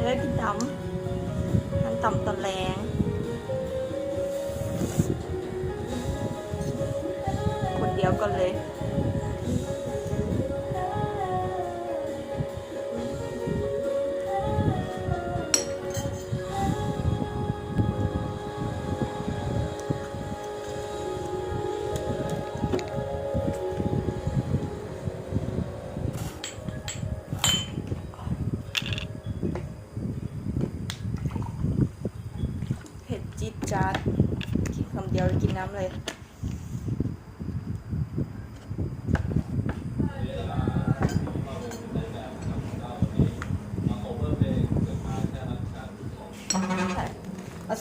ด้กินตำมันตำตะแลงคนเดียวกันเลยจิ๊ดจ๊าดกินคำเดียวกินน้ำเลย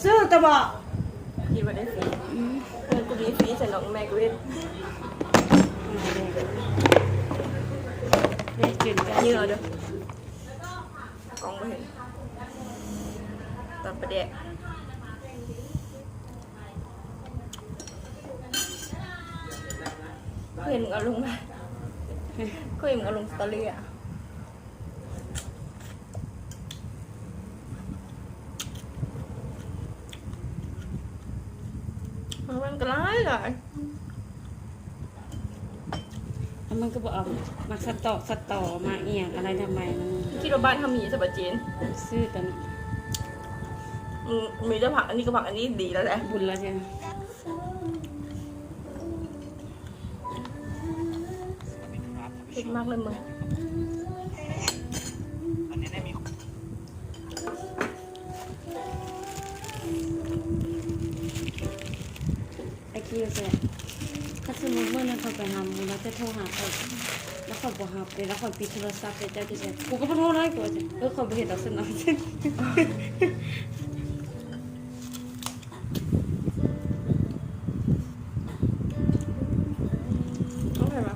ซื้อตะบอกคิดว่าได้ฟรีเงินกูมีฟรีใส่น้องแม่กูเล่นเด็กจืดกันเยอะเด้อกล้องไม่เห็นตอนประเดะเห็นมึงเอาลงมาก็เห็นมึงเอาลงสตอรี่อ่ะมันก็ร้ายเลยมันก็บอกเอามาสตอมาเอียงอะไรทำไมมันคิดว่าบ้านทำมีสบัดจีนซื้อตอนมีจะผักอันนี้ก็ผักอันนี้ดีแล้วแหละบุญแล้วใช่ไหมเผ็ดมากเลยมึงไอ้คิวเสร็จถ้าสมมติเมื่อนั้นเขาไปทำแล้วจะโทรหาเขาแล้วเขาบอกหาไปแล้วเขาปิดโทรศัพท์ไปเจ้าจะเสร็จกูก็ไม่โทรได้กูจะเขาไปเห็นดอกสนองต้องใส่ปะ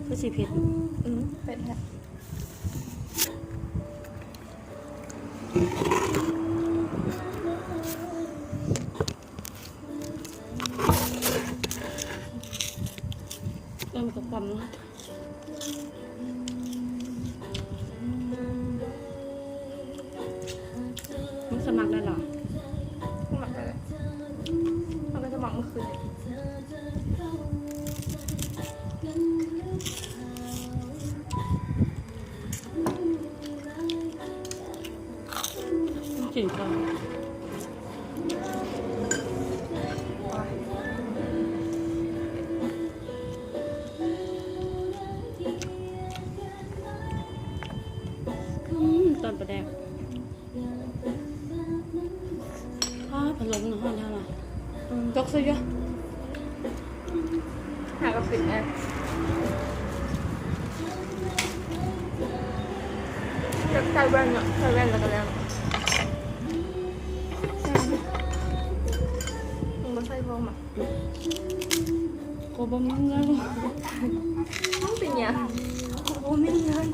ก็สีเผ็ดเป็ดแท้เริ่มกับความนะมันสมัครได้หรอสมัครได้เลยมันก็สมัครเมื่อคืนจริงจังตอนประแดกพัดลมในห้องเท่าไหร่ยกซะเยอะหากระปิดไงใส่แว่นเนาะใส่แว่นแล้วก็แล้วมึงมาใส่พวกมาโกบมึงแล้วมึงเป็นยังโอ้ไม่เงิน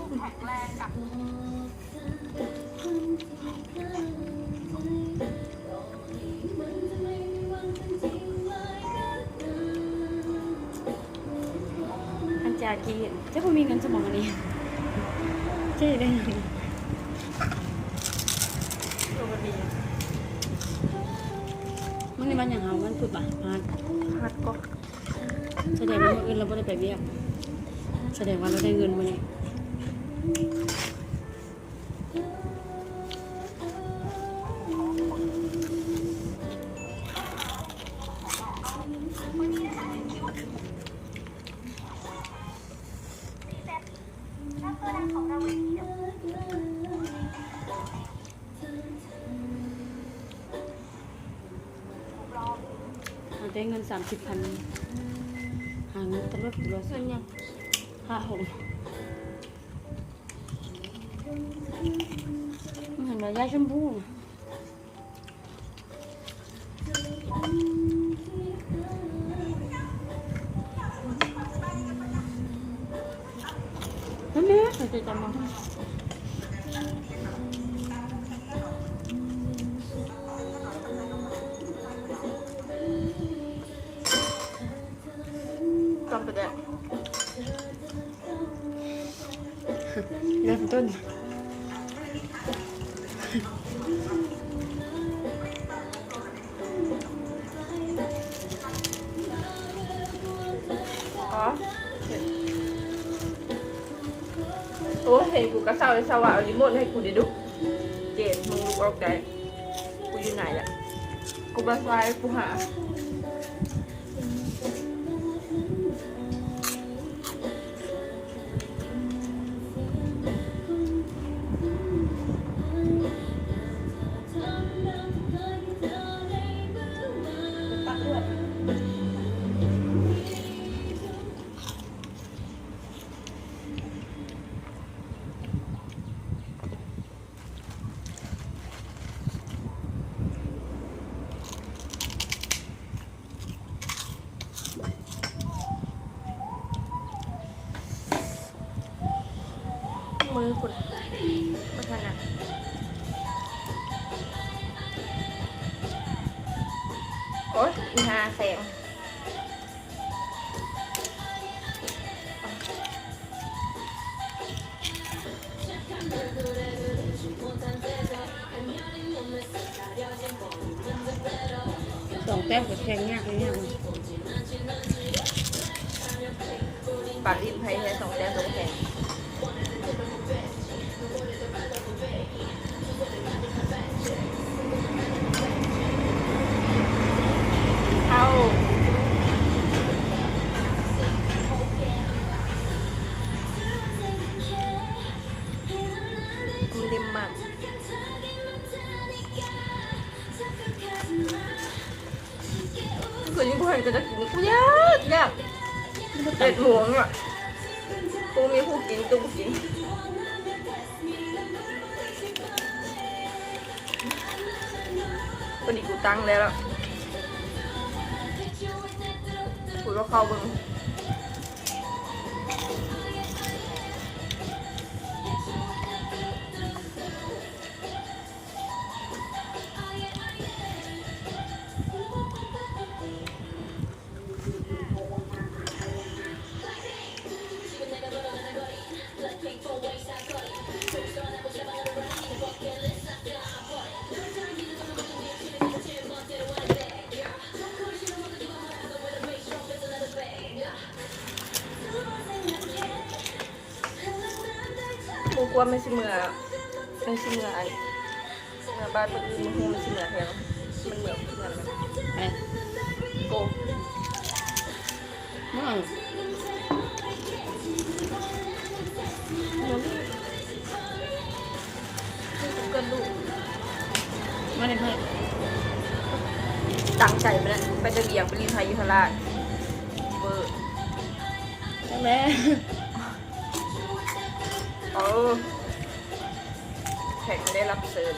จากกีเจ้าพอมีเงินสมองอันนี้ใช่ได้ยังมันนี่มันอย่างเอามันพูดป่ะฮัดก็แสดงว่าเงินเราไม่ได้ไปเบี้ยแสดงว่าเราได้เงินมาเนี่ยได้เงิน30,000หาเงินตลอดรถส่วนยัง5 6มันเห็นไหมยาชมพูนั่นแหละจะจำมาจำไปได้ เริ่มต้น อ๋อโอ้เห็นกูก็เศร้าเลยเศร้าว่าเอาลิโมนให้กูดิดูเจนมึงรู้ออกใจกูอยู่ไหนล่ะกูบาสายกูหาตักด้วย มือคุณประธานะโอ๊ยอีหาแสงสองแต้มกับแข่งยากเลยเนี่ย ปาดริมไพ่แค่2 แต้มตรงแข่งเข้ามันริมมากคืนนี้กูเห็นก็จะกินกูยากเด็ดหลวงอ่ะกูมีผู้กินกูกินพอดีกูตั้งแล้วกูก็เข้าเบิ้งกูกลัวไม่ใช่เมื่อไม่ใช่เมื่ออันเมื่อบ้านคนอื่นมันคงไม่ใช่เมื่อแถวมันเหมือนเมื่อมัน ไป โก มั่ง เหมือนที่กระดูก มาเลยเพื่อน ตั้งใจไปแล้วไปตะเกียงไปรีไทยยุทธราชเบอร์ จังแล้ว แขกไม่ได้รับเชิญ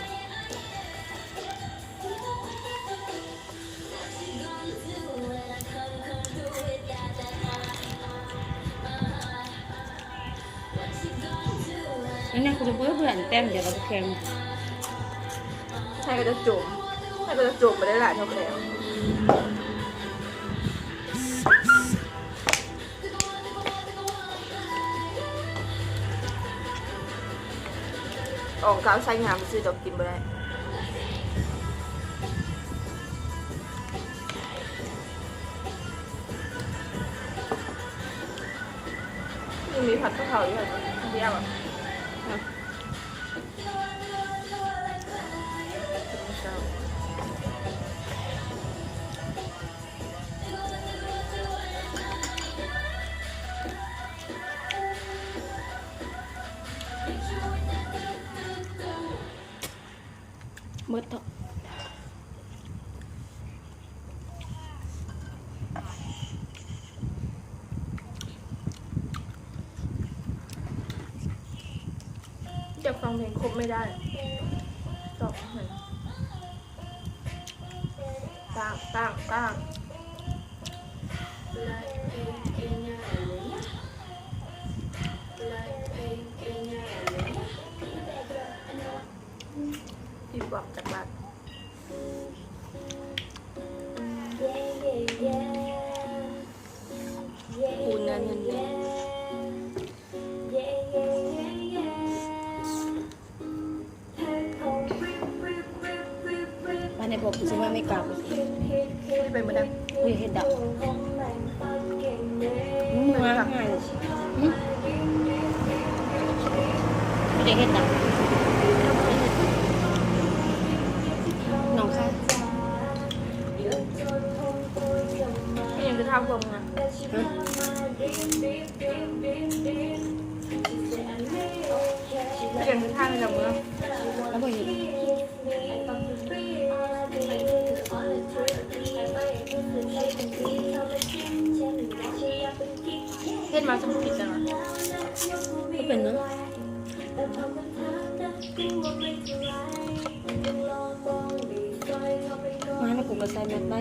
อันนี้กูจะเพื่อนแต้มเดี๋ยวเราไปแข่ง ให้ก็จะจมให้ก็จะจมไปได้หลายเท่าแล้ออกก้าวใช้งานไปซื้อดอกกินไปได้ยังมีผัดกะเพราอยู่ค่ะพี่อ้ำอ่ะมืดต่อ จะฟังเพลงครบไม่ได้จบเหมือนตั้งผิดหวังจากบ้านคูณเงิน บอกกูจะมาไม่กลับ กูจะไปเมื่อใด กูอยากเห็นดาวมึงมาง่ายเลยกูอยากเห็นดาวน้องค่ะ ไม่ยังจะทำผมนะ ฮะ ไม่ยังจะทำในแบบเมื่อ แล้วบ่เห็น เฮ็ดมาสมุดผิดจังอ่ะ ก็เป็นเนาะมาแล้วกูก็ใส่แมสได้